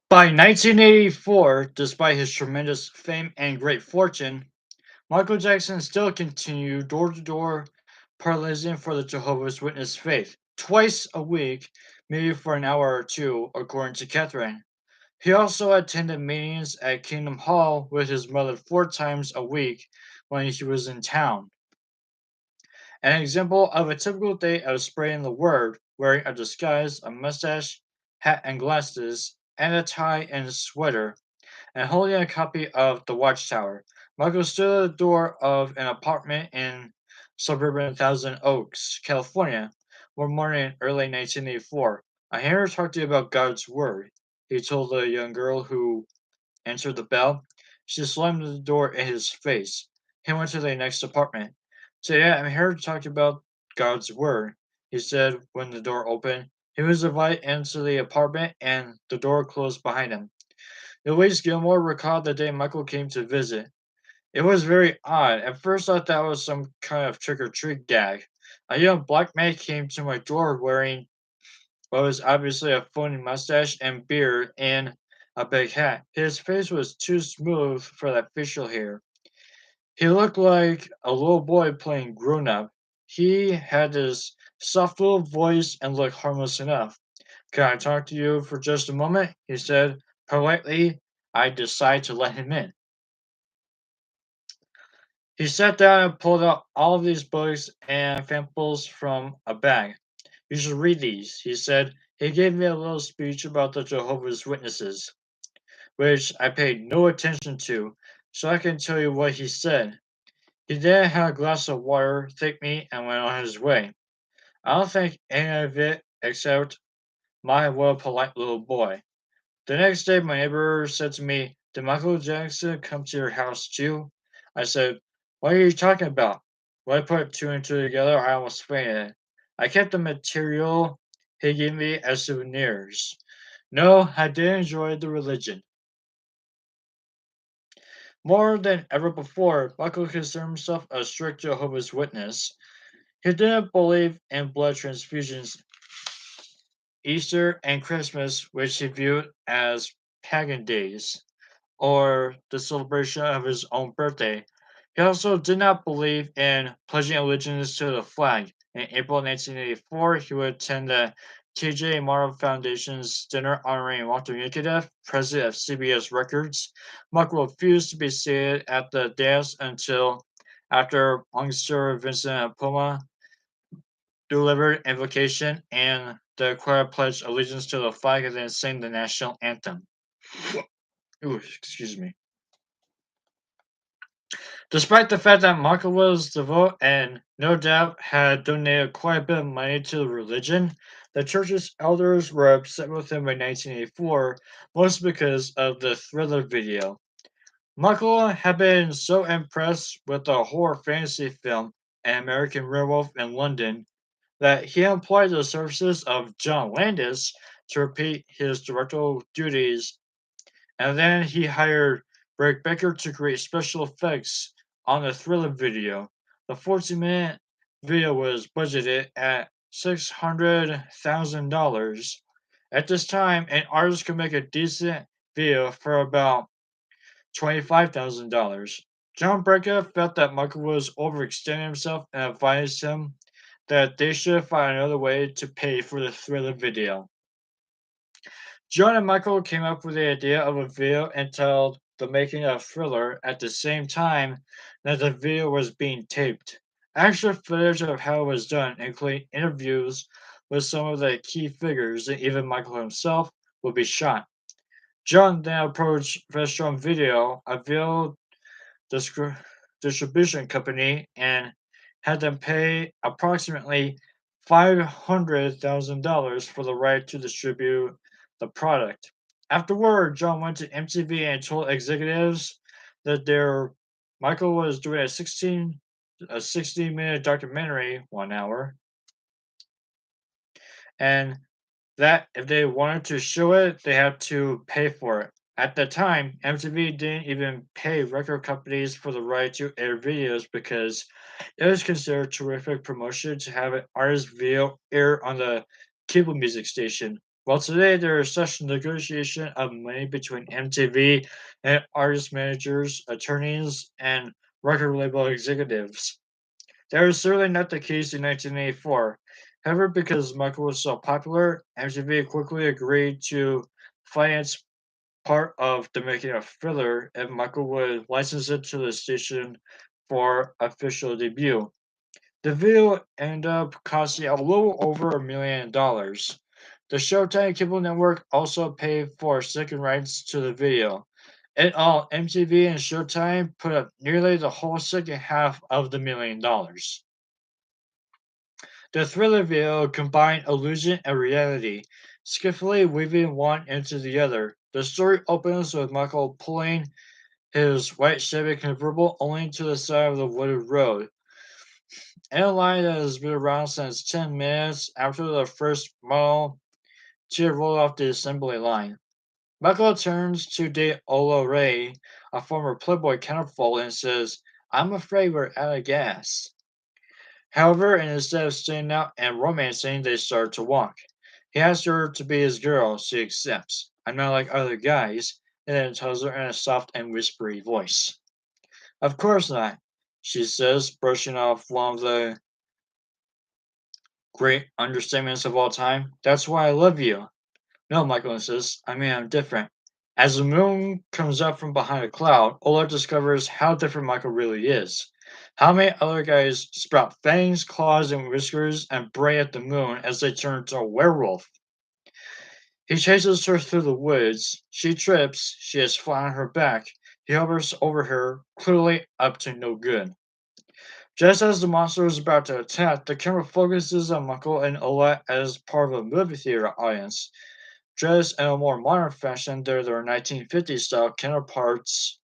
By 1984, despite his tremendous fame and great fortune, Michael Jackson still continued door to door paralyzing for the Jehovah's Witness faith, twice a week, maybe for an hour or two, according to Catherine. He also attended meetings at Kingdom Hall with his mother 4 times a week when he was in town. An example of a typical day of spreading the word, wearing a disguise, a mustache, hat and glasses, and a tie and sweater, and holding a copy of The Watchtower. Michael stood at the door of an apartment in suburban Thousand Oaks, California, one morning in early 1984. "I'm here to talk to you about God's Word," he told the young girl who answered the bell. She slammed the door in his face. He went to the next apartment. "Today I'm here to talk about God's Word," he said when the door opened. He was invited into the apartment and the door closed behind him. Louise Gilmore recalled the day Michael came to visit. "It was very odd. At first I thought it was some kind of trick-or-treat gag. A young black man came to my door wearing what was obviously a phony mustache and beard and a big hat. His face was too smooth for that facial hair. He looked like a little boy playing grown-up. He had this soft little voice and looked harmless enough. 'Can I talk to you for just a moment?' he said. Politely, I decided to let him in. He sat down and pulled out all of these books and pamphlets from a bag. 'You should read these,' he said. He gave me a little speech about the Jehovah's Witnesses, which I paid no attention to, so I can tell you what he said. He then had a glass of water, thanked me, and went on his way. I don't think any of it except my what a polite little boy. The next day, my neighbor said to me, "Did Michael Jackson come to your house too?" I said, "What are you talking about?" When I put two and two together, I almost fainted. I kept the material he gave me as souvenirs. No, I did enjoy the religion. More than ever before, Michael considered himself a strict Jehovah's Witness. He didn't believe in blood transfusions, Easter, and Christmas, which he viewed as pagan days, or the celebration of his own birthday. He also did not believe in pledging allegiance to the flag. In April 1984, he would attend the T.J. Morrow Foundation's dinner honoring Walter Yankovic, president of CBS Records. Michael refused to be seated at the dais until after Monsieur Vincent Poma delivered invocation and the choir pledged allegiance to the flag and then sang the national anthem. Ooh, excuse me. Despite the fact that Michael was devout and no doubt had donated quite a bit of money to the religion, the church's elders were upset with him in 1984, mostly because of the Thriller video. Michael had been so impressed with the horror fantasy film An American Werewolf in London that he employed the services of John Landis to repeat his directorial duties, and then he hired Rick Baker to create special effects on the Thriller video. The 14-minute video was budgeted at $600,000. At this time, an artist could make a decent video for about $25,000. John Brecker felt that Michael was overextending himself and advised him that they should find another way to pay for the Thriller video. John and Michael came up with the idea of a video entitled The Making of Thriller at the same time that the video was being taped. Extra footage of how it was done, including interviews with some of the key figures and even Michael himself, would be shot. John then approached Vestron Video, a video disc- distribution company, and had them pay approximately $500,000 for the right to distribute the product. Afterward, John went to MTV and told executives that their Michael was doing a 60-minute documentary, 1 hour, and that if they wanted to show it, they had to pay for it. At the time, MTV didn't even pay record companies for the right to air videos because it was considered terrific promotion to have an artist video air on the cable music station. Well, today there is such negotiation of money between MTV and artist managers, attorneys, and record label executives. That was certainly not the case in 1984. However, because Michael was so popular, MTV quickly agreed to finance part of the making of Thriller if Michael would license it to the station for official debut. The video ended up costing a little over $1 million. The Showtime Cable Network also paid for second rights to the video. In all, MTV and Showtime put up nearly the whole second half of the $1 million. The Thriller video combined illusion and reality, skillfully weaving one into the other. The story opens with Michael pulling his white Chevy convertible only to the side of the wooded road. In a line that has been around since 10 minutes after the first model to roll off the assembly line. Michael turns to De Ola Ray, a former Playboy counterfoil, and says, I'm afraid we're out of gas. However, instead of staying out and romancing, they start to walk. He asks her to be his girl. She accepts. I'm not like other guys, and then tells her in a soft and whispery voice. Of course not, she says, brushing off one of the great understatements of all time. That's why I love you. No, Michael insists. I mean, I'm different. As the moon comes up from behind a cloud, Ola discovers how different Michael really is. How many other guys sprout fangs, claws, and whiskers and bray at the moon as they turn into a werewolf? He chases her through the woods. She trips. She is flat on her back. He hovers over her, clearly up to no good. Just as the monster is about to attack, the camera focuses on Michael and Ola as part of a movie theater audience. Dressed in a more modern fashion, they're their 1950s style counterparts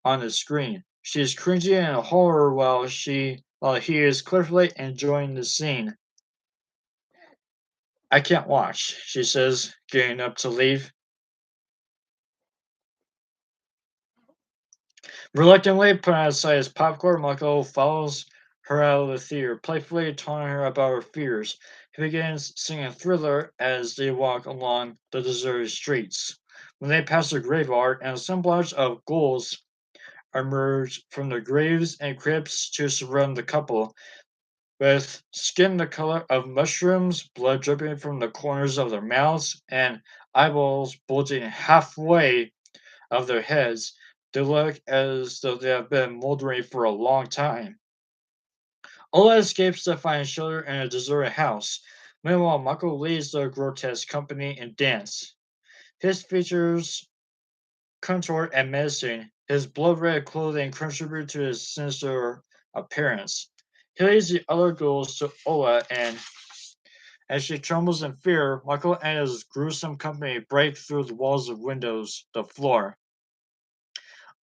on the screen. She is cringing in horror while he is clearly enjoying the scene. I can't watch, she says, getting up to leave. Reluctantly putting aside his popcorn, Michael follows her out of the theater, playfully taunting her about her fears. He begins singing Thriller as they walk along the deserted streets. When they pass a graveyard, an assemblage of ghouls emerge from the graves and crypts to surround the couple, with skin the color of mushrooms, blood dripping from the corners of their mouths, and eyeballs bulging halfway of their heads. They look as though they have been moldering for a long time. Ola escapes to find shelter in a deserted house. Meanwhile, Michael leads the grotesque company in dance. His features contoured and menacing, his blood-red clothing contribute to his sinister appearance. He leads the other ghouls to Ola, and as she trembles in fear, Michael and his gruesome company break through the walls of windows, the floor.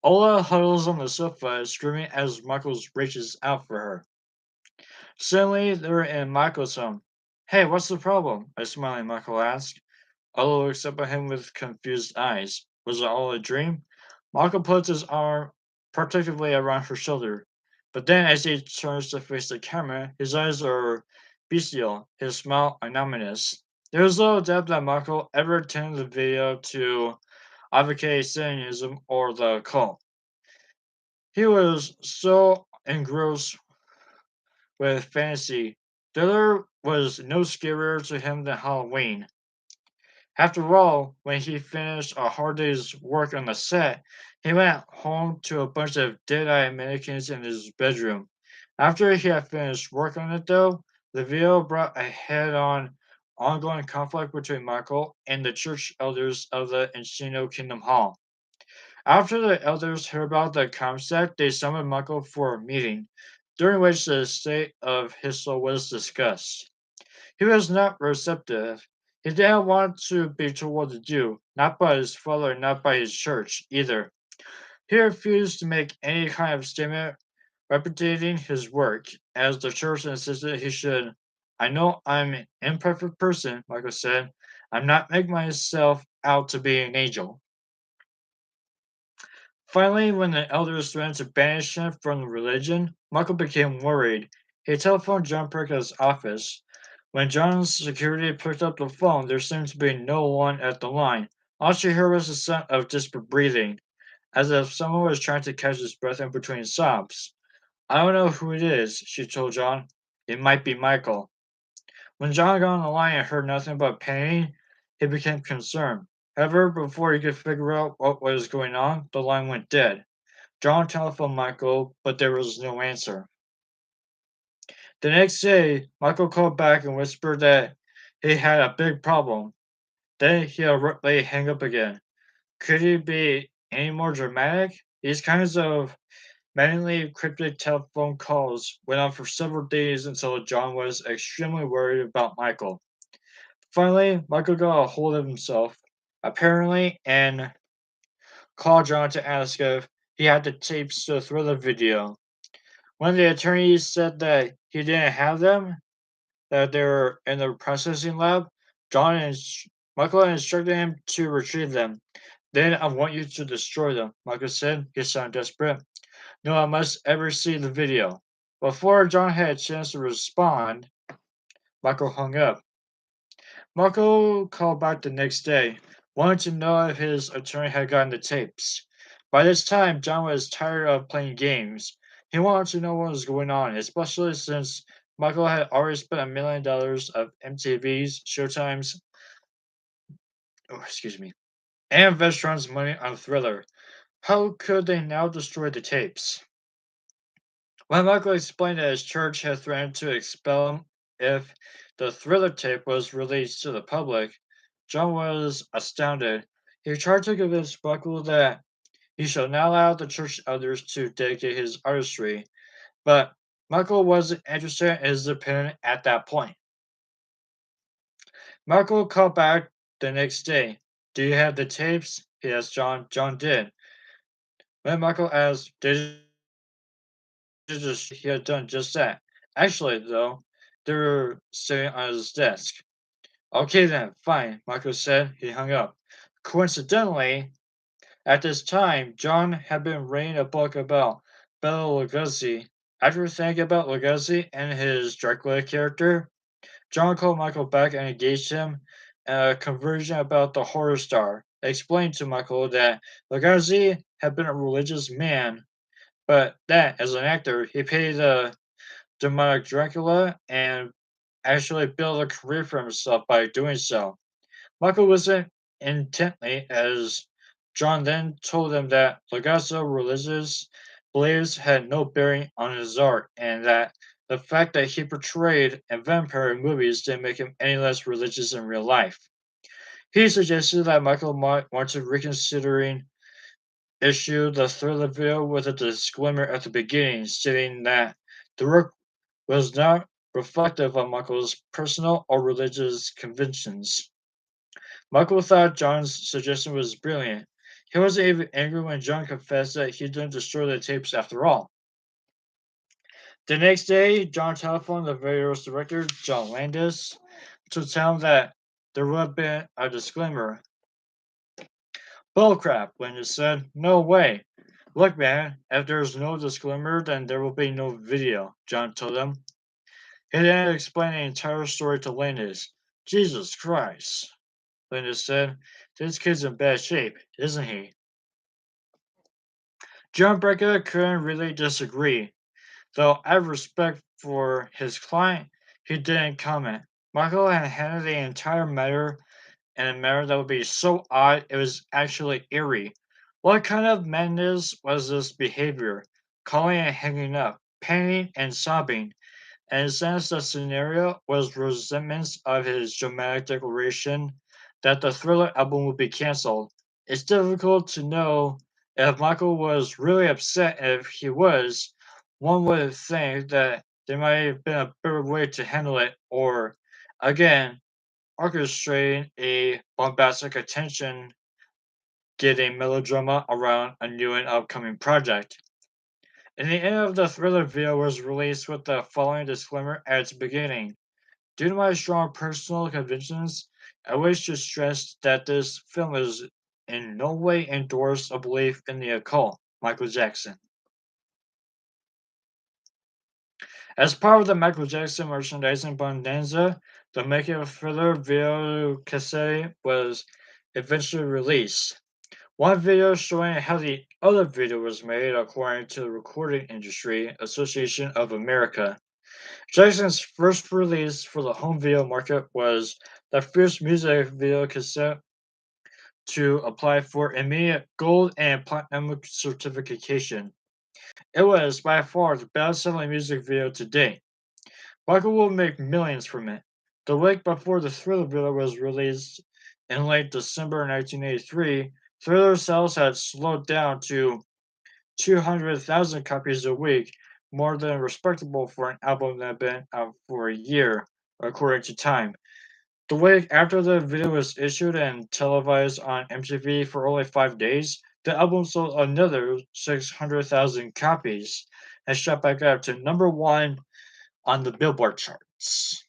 Ola huddles on the sofa, screaming as Michael reaches out for her. Suddenly, they're in Michael's home. Hey, what's the problem? A smiling Michael asks. Ola looks up at him with confused eyes. Was it all a dream? Michael puts his arm protectively around her shoulder. But then, as he turns to face the camera, his eyes are bestial, his smile ominous. There is little doubt that Michael ever attended the video to advocate Satanism or the occult. He was so engrossed with fantasy. Thriller was no scarier to him than Halloween. After all, when he finished a hard day's work on the set, he went home to a bunch of dead-eyed mannequins in his bedroom. After he had finished work on it, though, the video brought a head-on ongoing conflict between Michael and the church elders of the Encino Kingdom Hall. After the elders heard about the concept, they summoned Michael for a meeting, during which the state of his soul was discussed. He was not receptive. He didn't want to be told what to do, not by his father, not by his church either. He refused to make any kind of statement repudiating his work, as the church insisted he should. I know I'm an imperfect person, Michael said. I'm not making myself out to be an angel. Finally, when the elders threatened to banish him from the religion, Michael became worried. He telephoned John Perkins' office. When John's security picked up the phone, there seemed to be no one at the line. All she heard was the sound of disparate breathing, as if someone was trying to catch his breath in between sobs. I don't know who it is, she told John. It might be Michael. When John got on the line and heard nothing but pain, he became concerned. However, before he could figure out what was going on, the line went dead. John telephoned Michael, but there was no answer. The next day, Michael called back and whispered that he had a big problem. Then he abruptly hung up again. Could he be any more dramatic? These kinds of maddeningly cryptic telephone calls went on for several days until John was extremely worried about Michael. Finally, Michael got a hold of himself, apparently, and called John to ask if he had the tapes to throw the video. When the attorneys said that he didn't have them, that they were in the processing lab, Michael instructed him to retrieve them. Then I want you to destroy them, Michael said. He sounded desperate. No one must ever see the video. Before John had a chance to respond, Michael hung up. Michael called back the next day, wanting to know if his attorney had gotten the tapes. By this time, John was tired of playing games. He wanted to know what was going on, especially since Michael had already spent $1 million of MTV's, Showtime's, excuse me, and Vestron's money on Thriller. How could they now destroy the tapes? When Michael explained that his church had threatened to expel him if the Thriller tape was released to the public, John was astounded. He tried to convince Michael that he should not allow the church elders to dedicate his artistry, but Michael wasn't interested in his opinion at that point. Michael called back the next day. Do you have the tapes? He asked John. John did. When Michael asked, did he had done just that. Actually, though, they were sitting on his desk. Okay then, fine, Michael said. He hung up. Coincidentally, at this time, John had been reading a book about Bela Lugosi. After thinking about Lugosi and his Dracula character, John called Michael back and engaged him in a conversation about the horror star, explained to Michael that Lugosi had been a religious man, but that, as an actor, he paid the demonic Dracula and actually built a career for himself by doing so. Michael listened intently as John then told him that Legasso religious beliefs had no bearing on his art and that the fact that he portrayed a vampire in movies didn't make him any less religious in real life. He suggested that Michael might want to reconsidering issue the Thriller video with a disclaimer at the beginning stating that the work was not reflective of Michael's personal or religious convictions. Michael thought John's suggestion was brilliant. He wasn't even angry when John confessed that he didn't destroy the tapes after all. The next day, John telephoned the video's director, John Landis, to tell him that there would have been a disclaimer. Bullcrap, Landis said. No way. Look, man, if there's no disclaimer, then there will be no video, John told him. He then explained the entire story to Landis. Jesus Christ, Landis said. This kid's in bad shape, isn't he? John Brecker couldn't really disagree. Though out of respect for his client, he didn't comment. Michael had handled the entire matter in a manner that would be so odd it was actually eerie. What kind of madness was this behavior? Calling and hanging up, panicking and sobbing. And it sense the scenario was resentment of his dramatic declaration that the Thriller album would be canceled. It's difficult to know if Michael was really upset. If he was, one would think that there might have been a better way to handle it, or again, orchestrating a bombastic attention getting melodrama around a new and upcoming project. And the end of the Thriller video was released with the following disclaimer at its beginning. Due to my strong personal convictions, I wish to stress that this film is in no way endorse a belief in the occult. Michael Jackson. As part of the Michael Jackson merchandising bonanza, The making of further video cassette was eventually released. One video showing how the other video was made, according to the Recording Industry Association of America. Jackson's first release for the home video market was the first music video cassette to apply for immediate gold and platinum certification. It was by far the best-selling music video to date. Michael will make millions from it. The week before the Thriller video was released in late December 1983, Thriller sales had slowed down to 200,000 copies a week, more than respectable for an album that had been out for a year, according to Time. The week after the video was issued and televised on MTV for only 5 days, the album sold another 600,000 copies and shot back up to number one on the Billboard charts.